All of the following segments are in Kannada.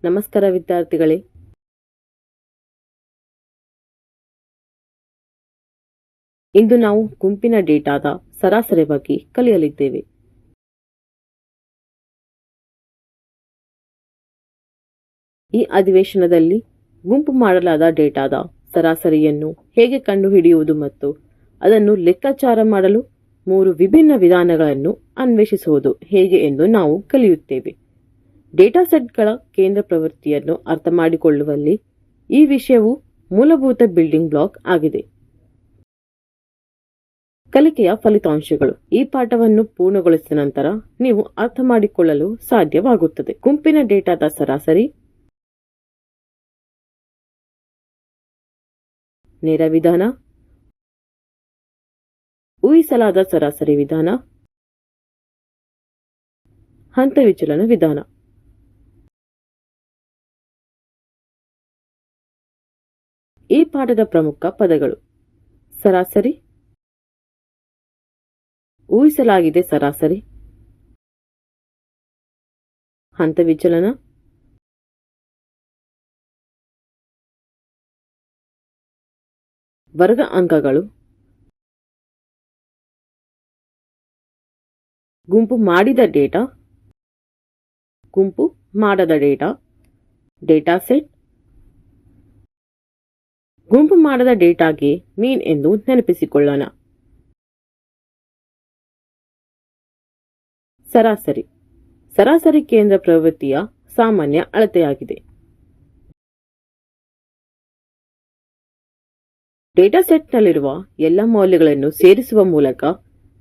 ನಮಸ್ಕಾರ ವಿದ್ಯಾರ್ಥಿಗಳೇ. ಇಂದು ನಾವು ಗುಂಪಿನ ಡೇಟಾದ ಸರಾಸರಿ ಬಗ್ಗೆ ಕಲಿಯಲಿದ್ದೇವೆ. ಈ ಅಧಿವೇಶನದಲ್ಲಿ ಗುಂಪು ಮಾಡಲಾದ ಡೇಟಾದ ಸರಾಸರಿಯನ್ನು ಹೇಗೆ ಕಂಡುಹಿಡಿಯುವುದು ಮತ್ತು ಅದನ್ನು ಲೆಕ್ಕಾಚಾರ ಮಾಡಲು 3 ವಿಭಿನ್ನ ವಿಧಾನಗಳನ್ನು ಅನ್ವೇಷಿಸುವುದು ಹೇಗೆ ಎಂದು ನಾವು ಕಲಿಯುತ್ತೇವೆ. ಡೇಟಾ ಸೆಟ್ಗಳ ಕೇಂದ್ರ ಪ್ರವೃತ್ತಿಯನ್ನು ಅರ್ಥಮಾಡಿಕೊಳ್ಳುವಲ್ಲಿ ಈ ವಿಷಯವು ಮೂಲಭೂತ ಬಿಲ್ಡಿಂಗ್ ಬ್ಲಾಕ್ ಆಗಿದೆ. ಕಲಿಕೆಯ ಫಲಿತಾಂಶಗಳು. ಈ ಪಾಠವನ್ನು ಪೂರ್ಣಗೊಳಿಸಿದ ನಂತರ ನೀವು ಅರ್ಥಮಾಡಿಕೊಳ್ಳಲು ಸಾಧ್ಯವಾಗುತ್ತದೆ. ಗುಂಪಿನ ಡೇಟಾದ ಸರಾಸರಿ, ನೇರ ವಿಧಾನ, ಊಹಿಸಲಾದ ಸರಾಸರಿ ವಿಧಾನ, ಹಂತ ವಿಚಲನ ವಿಧಾನ. ಈ ಪಾಠದ ಪ್ರಮುಖ ಪದಗಳು: ಸರಾಸರಿ, ಊಹಿಸಲಾಗಿದೆ ಸರಾಸರಿ, ಹಂತ ವಿಚಲನ, ವರ್ಗ ಅಂಕಗಳು, ಗುಂಪು ಮಾಡಿದ ಡೇಟಾ, ಗುಂಪು ಮಾಡದ ಡೇಟಾ, ಡೇಟಾ ಸೆಟ್. ಗುಂಪು ಮಾಡದ ಡೇಟಾಗೆ ಮೀನ್ ಎಂದು ನೆನಪಿಸಿಕೊಳ್ಳೋಣ. ಸರಾಸರಿ. ಸರಾಸರಿ ಕೇಂದ್ರ ಪ್ರವೃತ್ತಿಯ ಸಾಮಾನ್ಯ ಅಳತೆಯಾಗಿದೆ. ಡೇಟಾ ಸೆಟ್ನಲ್ಲಿರುವ ಎಲ್ಲ ಮೌಲ್ಯಗಳನ್ನು ಸೇರಿಸುವ ಮೂಲಕ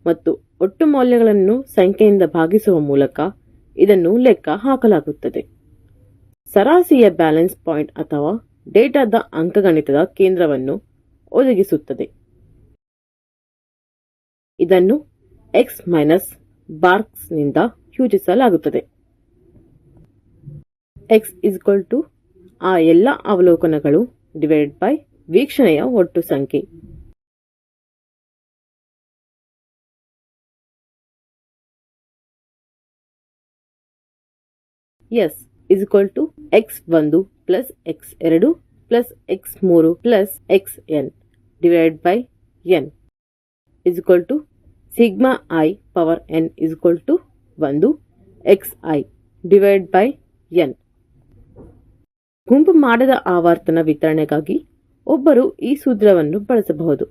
ಮತ್ತು ಒಟ್ಟು ಮೌಲ್ಯಗಳನ್ನು ಸಂಖ್ಯೆಯಿಂದ ಭಾಗಿಸುವ ಮೂಲಕ ಇದನ್ನು ಲೆಕ್ಕ ಹಾಕಲಾಗುತ್ತದೆ. ಸರಾಸರಿಯ ಬ್ಯಾಲೆನ್ಸ್ ಪಾಯಿಂಟ್ ಅಥವಾ ಡೇಟಾದ ಅಂಕಗಣಿತದ ಕೇಂದ್ರವನ್ನು ಒದಗಿಸುತ್ತದೆ. ಇದನ್ನು ಎಕ್ಸ್ ಮೈನಸ್ ಬಾರ್ಸ್ನಿಂದ ಸೂಚಿಸಲಾಗುತ್ತದೆ. ಎಕ್ಸ್ ಈಕ್ವಲ್ ಟು ಆ ಎಲ್ಲ ಅವಲೋಕನಗಳು ಡಿವೈಡೆಡ್ ಬೈ ವೀಕ್ಷಣೆಯ ಒಟ್ಟು ಸಂಖ್ಯೆ. S equal to x1 plus x2 plus x3 plus xn divided by n equal to sigma I power n equal to 1 xi divided by n. ಗುಂಪು ಮಾಡದ ಆವರ್ತನ ವಿತರಣೆಗಾಗಿ ಒಬ್ಬರು ಈ ಸೂತ್ರವನ್ನು ಬಳಸಬಹುದು.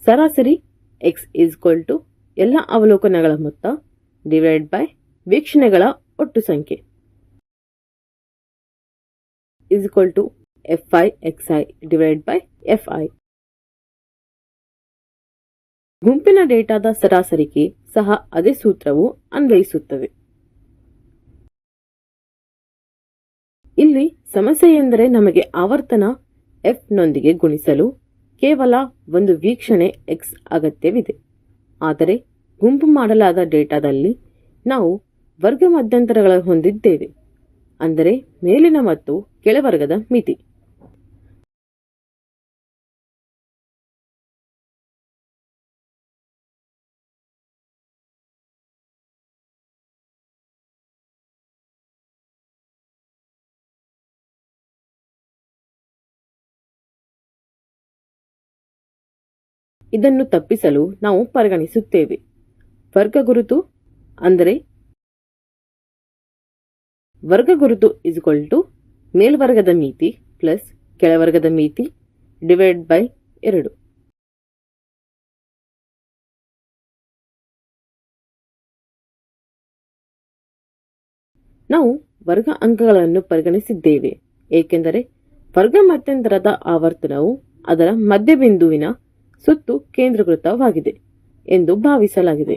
ಸರಾಸರಿ x ಈಕ್ವಲ್ ಟು ಎಲ್ಲ ಅವಲೋಕನಗಳ ಮೊತ್ತ ಡಿವೈಡೆಡ್ ಬೈ ವೀಕ್ಷಣೆಗಳ ಒಟ್ಟು ಸಂಖ್ಯೆ equal to fi xi divided by fi. ಗುಂಪಿನ ಡೇಟಾದ ಸರಾಸರಿಗೆ ಸಹ ಅದೇ ಸೂತ್ರವು ಅನ್ವಯಿಸುತ್ತದೆ. ಇಲ್ಲಿ ಸಮಸ್ಯೆಯೆಂದರೆ ನಮಗೆ ಆವರ್ತನ f ನೊಂದಿಗೆ ಗುಣಿಸಲು ಕೇವಲ ಒಂದು ವೀಕ್ಷಣೆ x ಅಗತ್ಯವಿದೆ. ಆದರೆ ಗುಂಪು ಮಾಡಲಾದ ಡೇಟಾದಲ್ಲಿ ನಾವು ವರ್ಗ ಮಧ್ಯಂತರಗಳನ್ನು ಹೊಂದಿದ್ದೇವೆ, ಅಂದರೆ ಮೇಲಿನ ಮತ್ತು ಕೆಳವರ್ಗದ ಮಿತಿ. ಇದನ್ನು ತಪ್ಪಿಸಲು ನಾವು ಪರಿಗಣಿಸುತ್ತೇವೆ ವರ್ಗ ಗುರುತು, ಅಂದರೆ ವರ್ಗ ಗುರುತು ಈಕ್ವಲ್ ಟು ಮೇಲ್ವರ್ಗದ ಮಿತಿ ಪ್ಲಸ್ ಕೆಳವರ್ಗದ ಮಿತಿ ಡಿವೈಡ್ ಬೈ 2. ನಾವು ವರ್ಗ ಅಂಕಗಳನ್ನು ಪರಿಗಣಿಸಿದ್ದೇವೆ ಏಕೆಂದರೆ ವರ್ಗ ಮಧ್ಯಂತರದ ಆವರ್ತನವು ಅದರ ಮಧ್ಯಬಿಂದುವಿನ ಸುತ್ತು ಕೇಂದ್ರೀಕೃತವಾಗಿದೆ ಎಂದು ಭಾವಿಸಲಾಗಿದೆ.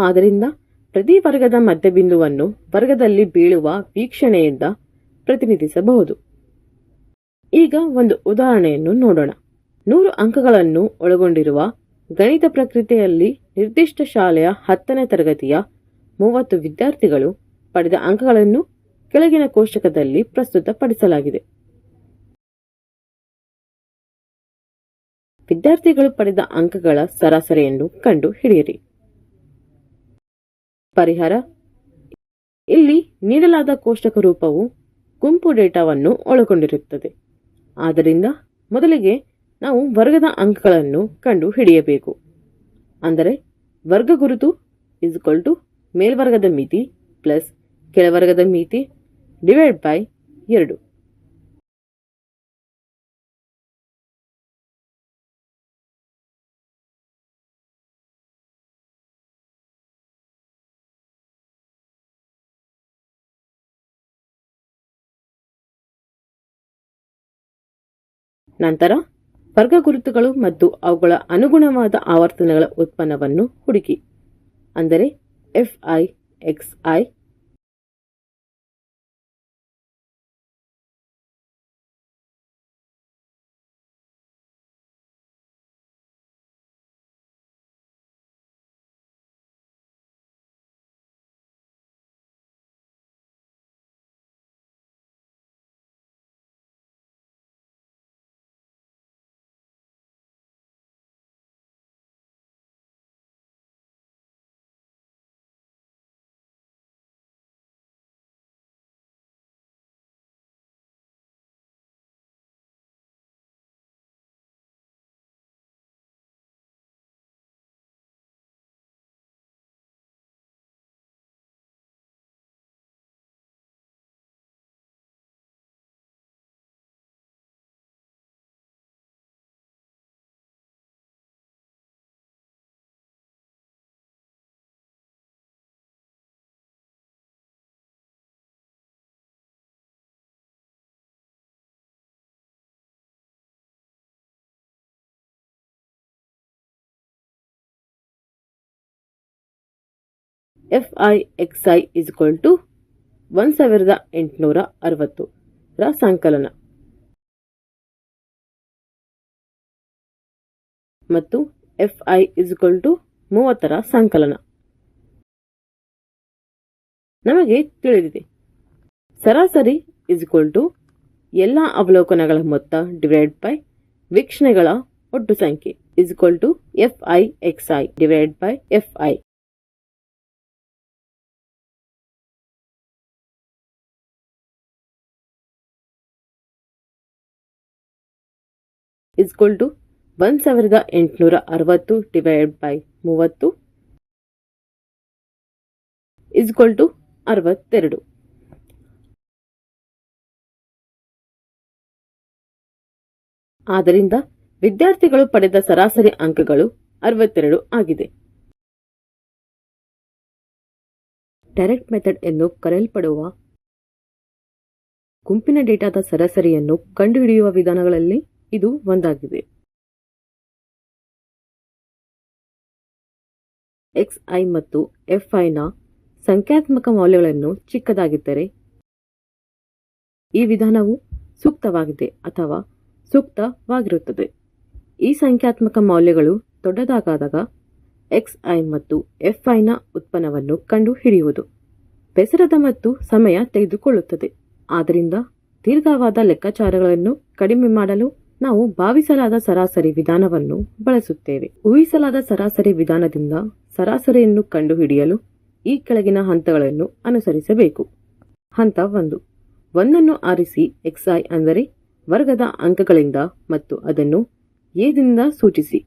ಆದ್ದರಿಂದ ಪ್ರತಿ ವರ್ಗದ ಮಧ್ಯಬಿಂದುವನ್ನು ವರ್ಗದಲ್ಲಿ ಬೀಳುವ ವೀಕ್ಷಣೆಯಿಂದ ಪ್ರತಿನಿಧಿಸಬಹುದು. ಈಗ ಒಂದು ಉದಾಹರಣೆಯನ್ನು ನೋಡೋಣ. 100 ಅಂಕಗಳನ್ನು ಒಳಗೊಂಡಿರುವ ಗಣಿತ ಪ್ರಕ್ರಿಯೆಯಲ್ಲಿ ನಿರ್ದಿಷ್ಟ ಶಾಲೆಯ 10ನೇ ತರಗತಿಯ 30 ವಿದ್ಯಾರ್ಥಿಗಳು ಪಡೆದ ಅಂಕಗಳನ್ನು ಕೆಳಗಿನ ಕೋಷ್ಟಕದಲ್ಲಿ ಪ್ರಸ್ತುತಪಡಿಸಲಾಗಿದೆ. ವಿದ್ಯಾರ್ಥಿಗಳು ಪಡೆದ ಅಂಕಗಳ ಸರಾಸರಿಯನ್ನು ಕಂಡು ಹಿಡಿಯಿರಿ. ಪರಿಹಾರ. ಇಲ್ಲಿ ನೀಡಲಾದ ಕೋಷ್ಟಕ ರೂಪವು ಗುಂಪು ಡೇಟಾವನ್ನು ಒಳಗೊಂಡಿರುತ್ತದೆ. ಆದ್ದರಿಂದ ಮೊದಲಿಗೆ ನಾವು ವರ್ಗದ ಅಂಕಗಳನ್ನು ಕಂಡು ಹಿಡಿಯಬೇಕು. ಅಂದರೆ ವರ್ಗ ಗುರುತು ಮೇಲ್ವರ್ಗದ ಮಿತಿ ಪ್ಲಸ್ ಕೆಳವರ್ಗದ ಮಿತಿ ಡಿವೈಡ್ ಬೈ 2. ನಂತರ ವರ್ಗ ಗುರುತುಗಳು ಮತ್ತು ಅವುಗಳ ಅನುಗುಣವಾದ ಆವರ್ತನಗಳ ಉತ್ಪನ್ನವನ್ನು ಹುಡುಕಿ. ಅಂದರೆ fi xi fi xi is equal to 1860 ರ ಸಂಕಲನ ಮತ್ತು fi is equal to 30 ರ ಸಂಕಲನ. ನಮಗೆ ತಿಳಿದಿದೆ ಸರಾಸರಿ is equal to ಎಲ್ಲ ಅವಲೋಕನಗಳ ಮೊತ್ತ ಡಿವೈಡ್ ಬೈ ವೀಕ್ಷಣೆಗಳ ಒಟ್ಟು ಸಂಖ್ಯೆ is equal to fi xi divide by fi. is equal to 1860 divide by 30 is equal to 62. ಆದ್ದರಿಂದ ವಿದ್ಯಾರ್ಥಿಗಳು ಪಡೆದ ಸರಾಸರಿ ಅಂಕಗಳು 62 ಆಗಿದೆ. ಡೈರೆಕ್ಟ್ ಮೆಥಡ್ ಎಂದು ಕರೆಯಲ್ಪಡುವ ಗುಂಪಿನ ಡೇಟಾದ ಸರಾಸರಿಯನ್ನು ಕಂಡುಹಿಡಿಯುವ ವಿಧಾನಗಳಲ್ಲಿ ಇದು ಒಂದಾಗಿದೆ. xi ಮತ್ತು fi ನ ಸಂಖ್ಯಾತ್ಮಕ ಮೌಲ್ಯಗಳನ್ನು ಚಿಕ್ಕದಾಗಿದ್ದರೆ ಈ ವಿಧಾನವು ಸೂಕ್ತವಾಗಿದೆ ಅಥವಾ ಸೂಕ್ತವಾಗಿರುತ್ತದೆ. ಈ ಸಂಖ್ಯಾತ್ಮಕ ಮೌಲ್ಯಗಳು ದೊಡ್ಡದಾದಾಗ xi ಮತ್ತು fi ನ ಉತ್ಪನ್ನವನ್ನು ಕಂಡು ಹಿಡಿಯುವುದು ಬೆಸರದ ಮತ್ತು ಸಮಯ ತೆಗೆದುಕೊಳ್ಳುತ್ತದೆ. ಆದ್ದರಿಂದ ದೀರ್ಘವಾದ ಲೆಕ್ಕಾಚಾರಗಳನ್ನು ಕಡಿಮೆ ಮಾಡಲು ನಾವು ಭಾವಿಸಲಾದ ಸರಾಸರಿ ವಿಧಾನವನ್ನು ಬಳಸುತ್ತೇವೆ. ಊಹಿಸಲಾದ ಸರಾಸರಿ ವಿಧಾನದಿಂದ ಸರಾಸರಿಯನ್ನು ಕಂಡುಹಿಡಿಯಲು ಈ ಕೆಳಗಿನ ಹಂತಗಳನ್ನು ಅನುಸರಿಸಬೇಕು. ಹಂತ 1. 1 ಆರಿಸಿ xi ಅಂದರೆ ವರ್ಗದ ಅಂಕಗಳಿಂದ ಮತ್ತು ಅದನ್ನು a ದಿಂದ ಸೂಚಿಸಿ.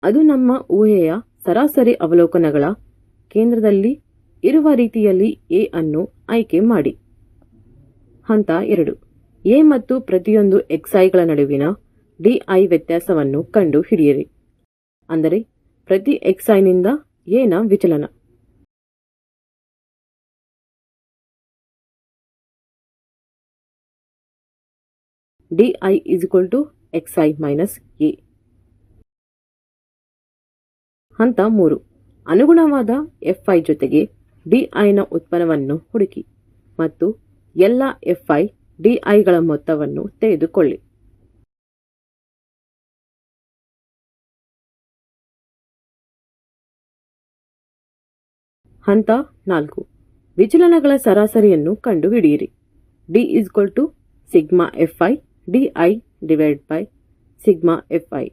ಅದು ನಮ್ಮ ಊಹೆಯ ಸರಾಸರಿ ಅವಲೋಕನಗಳ ಕೇಂದ್ರದಲ್ಲಿ ಇರುವ ರೀತಿಯಲ್ಲಿ a ಅನ್ನು ಆಯ್ಕೆ ಮಾಡಿ. ಹಂತ 2. a ಮತ್ತು ಪ್ರತಿಯೊಂದು xiಗಳ ನಡುವಿನ di ವ್ಯತ್ಯಾಸವನ್ನು ಕಂಡು ಹಿಡಿಯಿರಿ. ಅಂದರೆ ಪ್ರತಿ xi ನಿಂದ a ನ ವಿಚಲನ. di is equal to xi minus a. ಹಂತ 3. ಅನುಗುಣವಾದ fi ಜೊತೆಗೆ di ನ ಉತ್ಪನ್ನವನ್ನು ಹುಡುಕಿ ಮತ್ತು ಎಲ್ಲ fi diಗಳ ಮೊತ್ತವನ್ನು ತೆಗೆದುಕೊಳ್ಳಿ. ಹಂತ 4. ವಿಚಲನಗಳ ಸರಾಸರಿಯನ್ನು ಕಂಡುಹಿಡಿಯಿರಿ. d is equal to sigma fi di divided by sigma fi.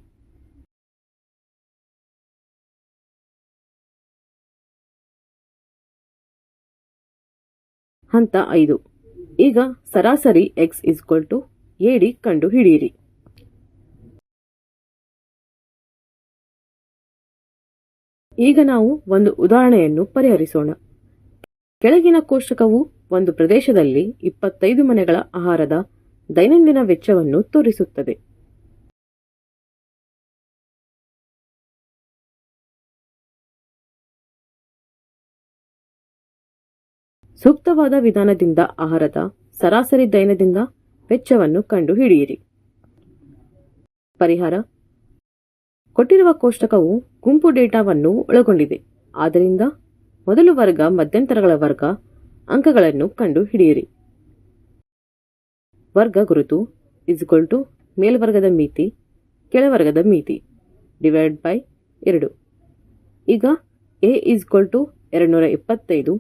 ಹಂತ 5. ಈಗ ಸರಾಸರಿ x AD ಕಂಡು ಹಿಡಿಯಿರಿ. ಈಗ ನಾವು ಒಂದು ಉದಾಹರಣೆಯನ್ನು ಪರಿಹರಿಸೋಣ. ಕೆಳಗಿನ ಕೋಷ್ಟಕವು ಒಂದು ಪ್ರದೇಶದಲ್ಲಿ 25 ಮನೆಗಳ ಆಹಾರದ ದೈನಂದಿನ ವೆಚ್ಚವನ್ನು ತೋರಿಸುತ್ತದೆ. ಸೂಕ್ತವಾದ ವಿಧಾನದಿಂದ ಆಹಾರದ ಸರಾಸರಿ ದೈನಂದಿನ ವೆಚ್ಚವನ್ನು ಕಂಡುಹಿಡಿಯಿರಿ. ಪರಿಹಾರ: ಕೊಟ್ಟಿರುವ ಕೋಷ್ಟಕವು ಗುಂಪು ಡೇಟಾವನ್ನು ಒಳಗೊಂಡಿದೆ. ಆದ್ದರಿಂದ ಮೊದಲು ವರ್ಗ ಮಧ್ಯಂತರಗಳ ವರ್ಗ ಅಂಕಗಳನ್ನು ಕಂಡುಹಿಡಿಯಿರಿ. ವರ್ಗ ಗುರುತು ಮೇಲ್ವರ್ಗದ ಮಿತಿ ಕೆಳವರ್ಗದ ಮಿತಿ / 2. ಈಗ A 225,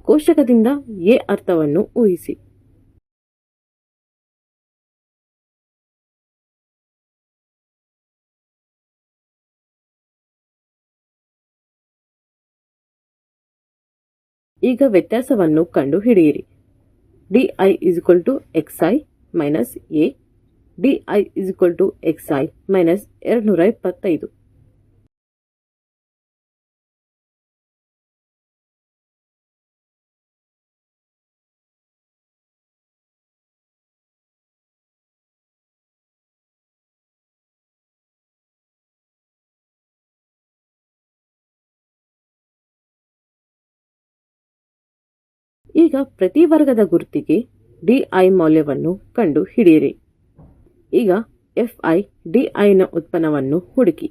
ಕೋಷ್ಟಕದಿಂದ A ಅರ್ಥವನ್ನು ಊಹಿಸಿ. ಈಗ ವ್ಯತ್ಯಾಸವನ್ನು ಕಂಡು ಹಿಡಿಯಿರಿ. DI xi minus A, DI xi minus 225. ಈಗ ಪ್ರತಿ ವರ್ಗದ ಗುರುತಿಗೆ DI ಮೌಲ್ಯವನ್ನು ಕಂಡು ಹಿಡಿಯಿರಿ. ಈಗ FI DI ನ ಉತ್ಪನ್ನವನ್ನು ಹುಡುಕಿ.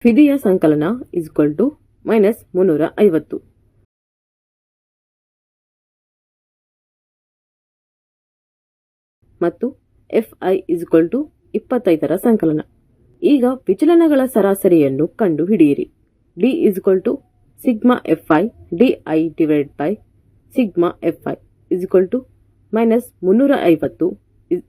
ಫಿದಿಯ ಸಂಕಲನ ಮೈನಸ್ 350 ಮತ್ತು FI 25ರ ಸಂಕಲನ. ಈಗ ವಿಚಲನಗಳ ಸರಾಸರಿಯನ್ನು ಕಂಡು ಹಿಡಿಯಿರಿ. D sigma FI DI / sigma FI minus 350 /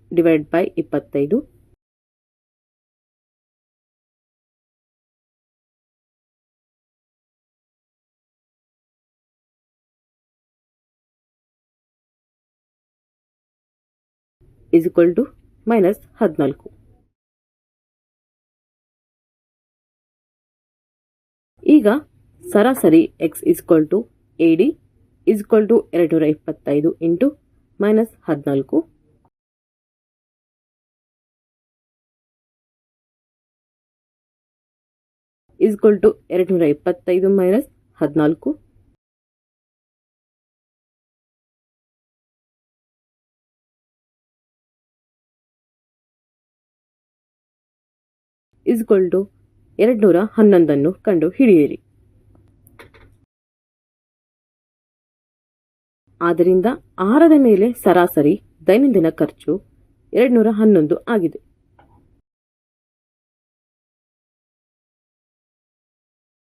25. Minus 14. ಈಗ ಸರಾಸರಿ x AD 225 into minus 14 225 minus 14 211 ಕಂಡು ಹಿಡಿಯಿರಿ. ಆದ್ದರಿಂದ ಆಹಾರದ ಮೇಲೆ ಸರಾಸರಿ ದೈನಂದಿನ ಖರ್ಚು 211 ಆಗಿದೆ.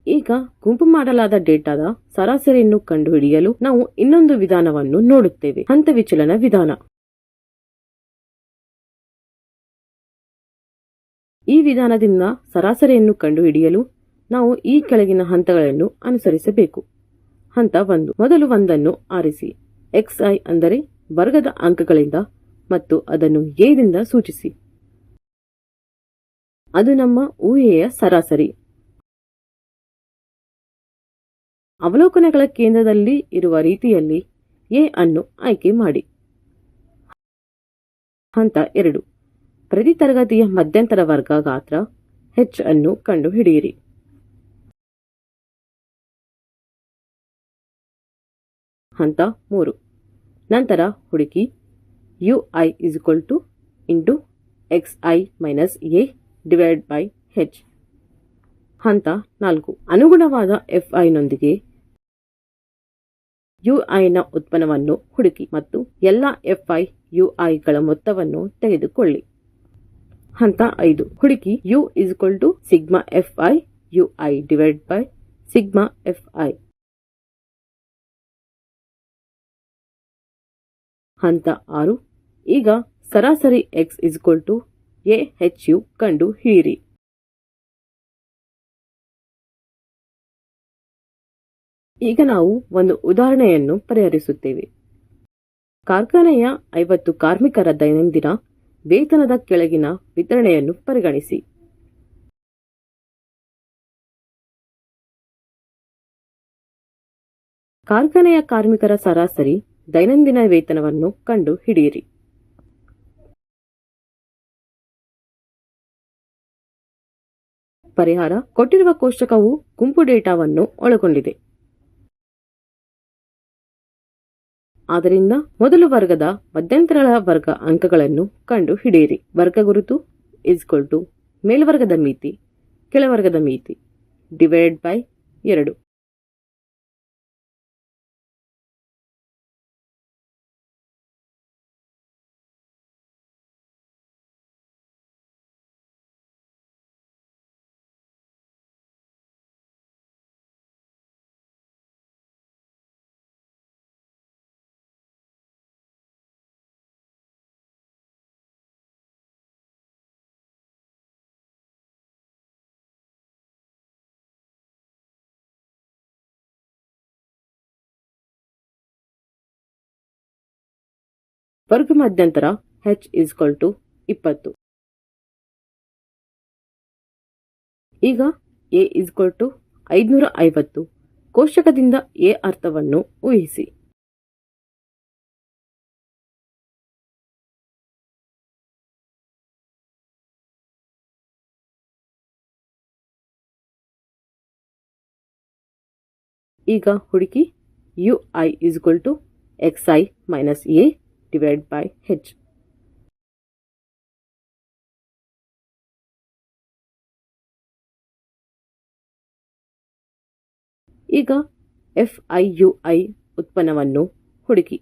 ಈಗ ಗುಂಪು ಮಾಡಲಾದ ಡೇಟಾದ ಸರಾಸರಿಯನ್ನು ಕಂಡುಹಿಡಿಯಲು ನಾವು ಇನ್ನೊಂದು ವಿಧಾನವನ್ನು ನೋಡುತ್ತೇವೆ, ಹಂತ ವಿಚಲನ ವಿಧಾನ. ಈ ವಿಧಾನದಿಂದ ಸರಾಸರಿಯನ್ನು ಕಂಡುಹಿಡಿಯಲು ನಾವು ಈ ಕೆಳಗಿನ ಹಂತಗಳನ್ನು ಅನುಸರಿಸಬೇಕು. ಹಂತ 1. ಮೊದಲು ಒಂದನ್ನು ಆರಿಸಿ. xi ಅಂದರೆ ವರ್ಗದ ಅಂಕಗಳಿಂದ ಮತ್ತು ಅದನ್ನು a ದಿಂದ ಸೂಚಿಸಿ. ಅದು ನಮ್ಮ ಊಹೆಯ ಸರಾಸರಿ. ಅವಲೋಕನಗಳ ಕೇಂದ್ರದಲ್ಲಿ ಇರುವ ರೀತಿಯಲ್ಲಿ a ಅನ್ನು ಆಯ್ಕೆ ಮಾಡಿ. ಹಂತ 2. ಪ್ರತಿ ತರಗತಿಯ ಮಧ್ಯಂತರ ವರ್ಗ ಗಾತ್ರ h ಅನ್ನು ಕಂಡುಹಿಡಿಯಿರಿ. ಹಂತ 3. ನಂತರ ಹುಡುಕಿ ui xi-a/h. ಹಂತ 4. ಅನುಗುಣವಾದ fi ನೊಂದಿಗೆ ui ನ ಉತ್ಪನ್ನವನ್ನು ಹುಡುಕಿ ಮತ್ತು ಎಲ್ಲ fi ui ಗಳ ಮೊತ್ತವನ್ನು ತೆಗೆದುಕೊಳ್ಳಿ. ಹಂತ 5. ಹುಡುಕಿ u∑fi ui/fi. ಹಂತ 6. ಈಗ ಸರಾಸರಿ x ahu ಕಂಡು ಹಿಡಿಯಿರಿ. ಈಗ ನಾವು ಒಂದು ಉದಾಹರಣೆಯನ್ನು ಪರಿಹರಿಸುತ್ತೇವೆ. ಕಾರ್ಖಾನೆಯ 50 ಕಾರ್ಮಿಕರ ದೈನಂದಿನ ವೇತನದ ಕೆಳಗಿನ ವಿತರಣೆಯನ್ನು ಪರಿಗಣಿಸಿ. ಕಾರ್ಖಾನೆಯ ಕಾರ್ಮಿಕರ ಸರಾಸರಿ ದೈನಂದಿನ ವೇತನವನ್ನು ಕಂಡು ಹಿಡಿಯಿರಿ. ಪರಿಹಾರ ಕೊಟ್ಟಿರುವ ಕೋಷ್ಟಕವು ಗುಂಪು ಡೇಟಾವನ್ನು ಒಳಗೊಂಡಿದೆ. ಆದ್ದರಿಂದ ಮೊದಲು ವರ್ಗದ ಮಧ್ಯಂತರಗಳ ವರ್ಗ ಅಂಕಗಳನ್ನು ಕಂಡು ಹಿಡಿಯಿರಿ. ವರ್ಗ ಗುರುತು ಮೇಲ್ವರ್ಗದ ಮಿತಿ ಕೆಳವರ್ಗದ ಮಿತಿ / 2. ವರ್ಗ ಮಧ್ಯಂತರ h 20. ಈಗ a 550 ಕೋಷ್ಟಕದಿಂದ a ಅರ್ಥವನ್ನು ಊಹಿಸಿ. ಈಗ ಹುಡುಕಿ ui xi-a/h. ಈಗ FIUI ಉತ್ಪನ್ನವನ್ನು ಹುಡುಕಿ.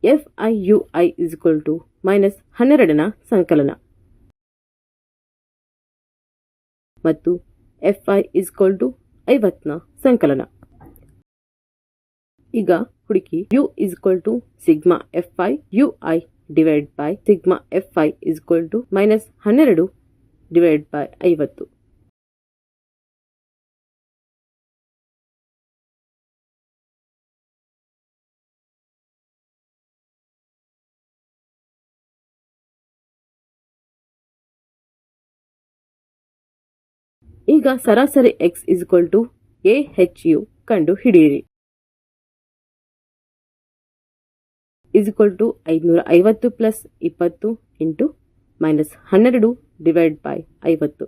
FIUI -12ನ ಸಂಕಲನ ಮತ್ತು FI 50ನ ಸಂಕಲನ. ಈಗ ಹುಡುಕಿ U sigma FI UI divide by sigma FI -12 divide by 50. ಈಗ ಸರಾಸರಿ x AHU ಕಂಡು ಹಿಡಿಯಿರಿ. 550 plus 20 into -12 divide by 50.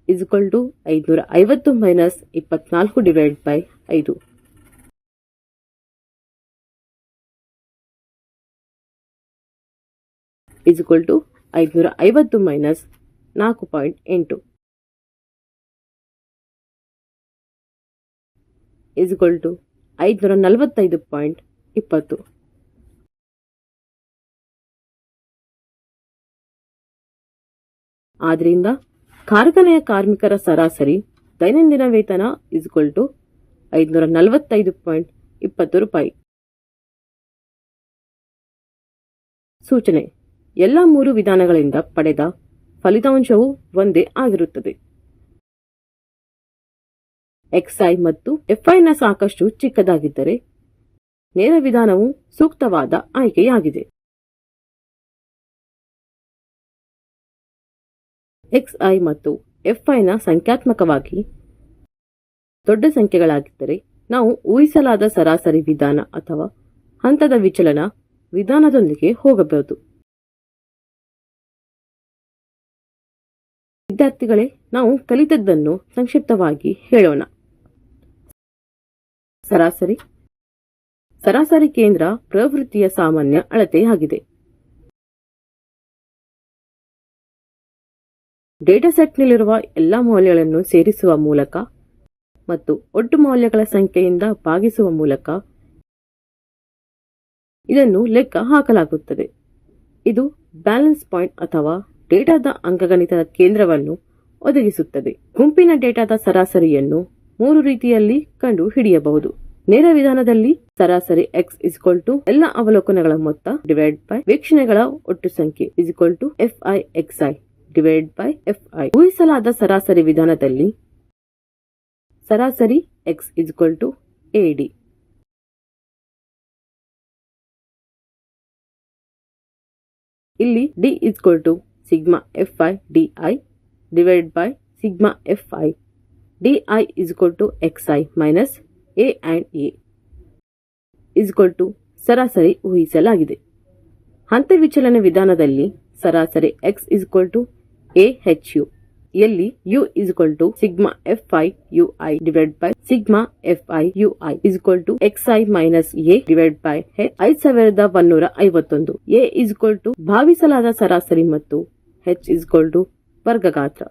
(550 minus 24 divide by 5). (550 minus 4.8) 545.20. ಆದ್ದರಿಂದ ಕಾರ್ಖಾನೆಯ ಕಾರ್ಮಿಕರ ಸರಾಸರಿ ದೈನಂದಿನ ವೇತನ 545.20 ರೂಪಾಯಿ. ಸೂಚನೆ: ಎಲ್ಲ 3 ವಿಧಾನಗಳಿಂದ ಪಡೆದ ಫಲಿತಾಂಶವು ಒಂದೇ ಆಗಿರುತ್ತದೆ. XI ಮತ್ತು FIನ ಸಾಕಷ್ಟು ಚಿಕ್ಕದಾಗಿದ್ದರೆ ನೇರ ವಿಧಾನವು ಸೂಕ್ತವಾದ ಆಯ್ಕೆಯಾಗಿದೆ. XI ಮತ್ತು FIನ ಸಂಖ್ಯಾತ್ಮಕವಾಗಿ ದೊಡ್ಡ ಸಂಖ್ಯೆಗಳಾಗಿದ್ದರೆ ನಾವು ಊಹಿಸಲಾದ ಸರಾಸರಿ ವಿಧಾನ ಅಥವಾ ಹಂತದ ವಿಚಲನ ವಿಧಾನದೊಂದಿಗೆ ಹೋಗಬಹುದು. ವಿದ್ಯಾರ್ಥಿಗಳೇ, ನಾವು ಕಲಿತದ್ದನ್ನು ಸಂಕ್ಷಿಪ್ತವಾಗಿ ಹೇಳೋಣ. ಸರಾಸರಿ ಕೇಂದ್ರ ಪ್ರವೃತ್ತಿಯ ಸಾಮಾನ್ಯ ಅಳತೆಯಾಗಿದೆ. ಡೇಟಾಸೆಟ್ನಲ್ಲಿರುವ ಎಲ್ಲ ಮೌಲ್ಯಗಳನ್ನು ಸೇರಿಸುವ ಮೂಲಕ ಮತ್ತು ಒಟ್ಟು ಮೌಲ್ಯಗಳ ಸಂಖ್ಯೆಯಿಂದ ಭಾಗಿಸುವ ಮೂಲಕ ಇದನ್ನು ಲೆಕ್ಕ ಹಾಕಲಾಗುತ್ತದೆ. ಇದು ಬ್ಯಾಲೆನ್ಸ್ ಪಾಯಿಂಟ್ ಅಥವಾ ಡೇಟಾದ ಅಂಕಗಣಿತದ ಕೇಂದ್ರವನ್ನು ಒದಗಿಸುತ್ತದೆ. ಗುಂಪಿನ ಡೇಟಾದ ಸರಾಸರಿಯನ್ನು 3 ರೀತಿಯಲ್ಲಿ ಕಂಡು ಹಿಡಿಯಬಹುದು. ನೇರ ವಿಧಾನದಲ್ಲಿ ಸರಾಸರಿ x ಎಲ್ಲ ಅವಲೋಕನಗಳ ಮೊತ್ತ ಡಿವೈಡ್ ಬೈ ವೀಕ್ಷಣೆಗಳ ಒಟ್ಟು ಸಂಖ್ಯೆ FIXI ಡಿವೈಡ್ ಬೈ FI. ಊಹಿಸಲಾದ ಸರಾಸರಿ ವಿಧಾನದಲ್ಲಿ ಸರಾಸರಿ x AD. ಇಲ್ಲಿ D sigma FI DI divide by sigma FI. DI XI minus A and A ಸರಾಸರಿ ಊಹಿಸಲಾಗಿದೆ. ಹಂತ ವಿಚಲನ ವಿಧಾನದಲ್ಲಿ ಸರಾಸರಿ x AHU ಎಲ್ಲಿ U sigma FI UI divide by sigma FI UI XI minus A divide by 5151. A ಭಾವಿಸಲಾದ ಸರಾಸರಿ ಮತ್ತು H ವರ್ಗಗಾತ್ರ.